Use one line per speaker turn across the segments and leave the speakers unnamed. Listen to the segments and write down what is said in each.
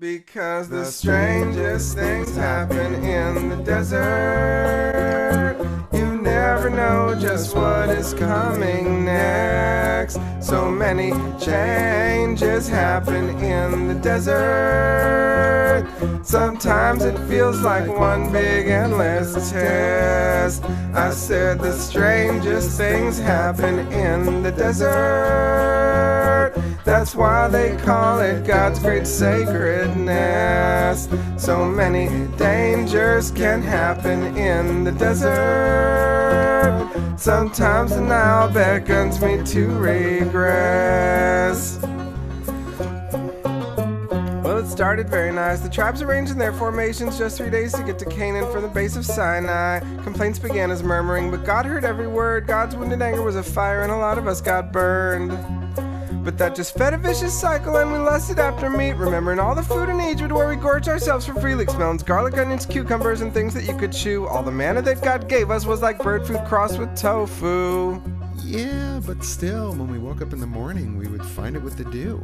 Because the strangest things happen in the desert. You never know just what is coming next. So many changes happen in the desert. Sometimes it feels like one big endless test. I said the strangest things happen in the desert. That's why they call it God's great sacredness. So many dangers can happen in the desert. Sometimes the Nile beckons me to regress. Well, it started very nice. The tribes arranged in their formations, just 3 days to get to Canaan from the base of Sinai. Complaints began as murmuring, but God heard every word. God's wounded anger was a fire, and a lot of us got burned. But that just fed a vicious cycle, and we lusted after meat, remembering all the food in Egypt where we gorged ourselves for free, like melons, garlic, onions, cucumbers, and things that you could chew. All the manna that God gave us was like bird food crossed with tofu.
Yeah, but still, when we woke up in the morning, we would find it with the dew.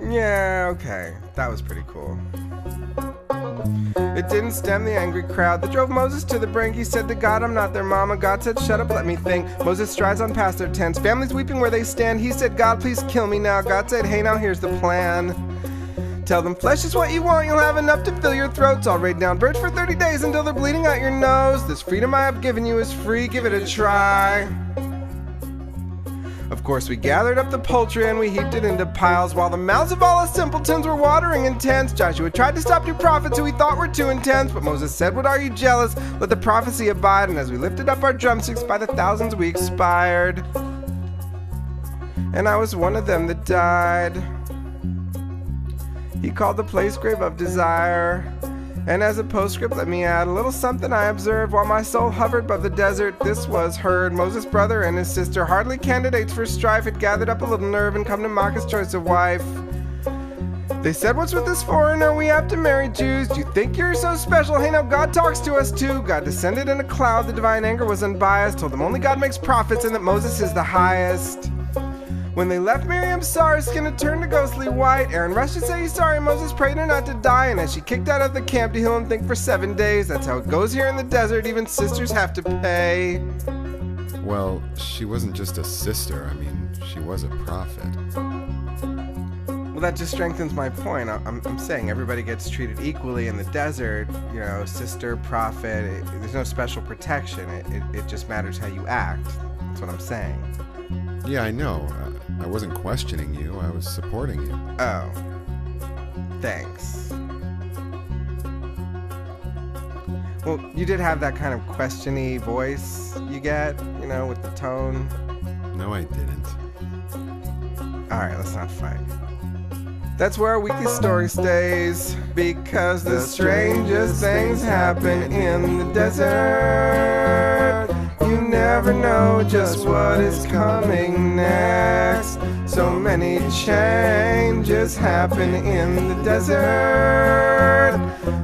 Yeah, okay. That was pretty cool. It didn't stem the angry crowd that drove Moses to the brink. He said to God, I'm not their mama. God said, shut up, let me think. Moses strides on past their tents, families weeping where they stand. He said, God, please kill me now. God said, hey, now here's the plan. Tell them flesh is what you want, you'll have enough to fill your throats. I'll raid down birds for 30 days until they're bleeding out your nose. This freedom I have given you is free, give it a try. Of course, we gathered up the poultry and we heaped it into piles, while the mouths of all us simpletons were watering in tents. Joshua tried to stop new prophets who we thought were too intense, but Moses said, what are you jealous? Let the prophecy abide. And as we lifted up our drumsticks, by the thousands we expired. And I was one of them that died. He called the place Grave of Desire. And as a postscript, let me add a little something I observed while my soul hovered above the desert. This was heard. Moses' brother and his sister, hardly candidates for strife, had gathered up a little nerve and come to mock his choice of wife. They said, what's with this foreigner? We have to marry Jews. Do you think you're so special? Hey, now God talks to us too. God descended in a cloud. The divine anger was unbiased. Told them only God makes prophets and that Moses is the highest. When they left, Miriam saw her skin had turned a ghostly white. Aaron rushed to say he's sorry. Moses prayed her not to die. And as she kicked out of the camp to heal and think for 7 days, that's how it goes here in the desert. Even sisters have to pay.
Well, she wasn't just a sister. I mean, she was a prophet.
Well, that just strengthens my point. I'm saying everybody gets treated equally in the desert. You know, sister, prophet. There's no special protection. It just matters how you act. That's what I'm saying.
Yeah, I know. I wasn't questioning you. I was supporting you.
Oh. Thanks. Well, you did have that kind of question-y voice you get, you know, with the tone.
No, I didn't.
Alright, let's not fight. That's where our weekly story stays. Because the strangest things happen in the desert. You never know just what is coming next. So many changes happen in the desert.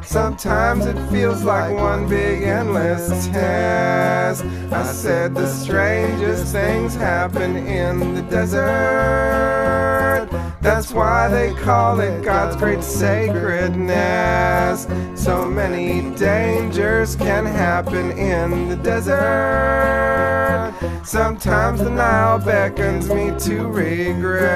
Sometimes it feels like one big endless test. I said the strangest things happen in the desert. That's why they call it God's great sacredness. So many dangers can happen in the desert. Sometimes the Nile beckons me to regret.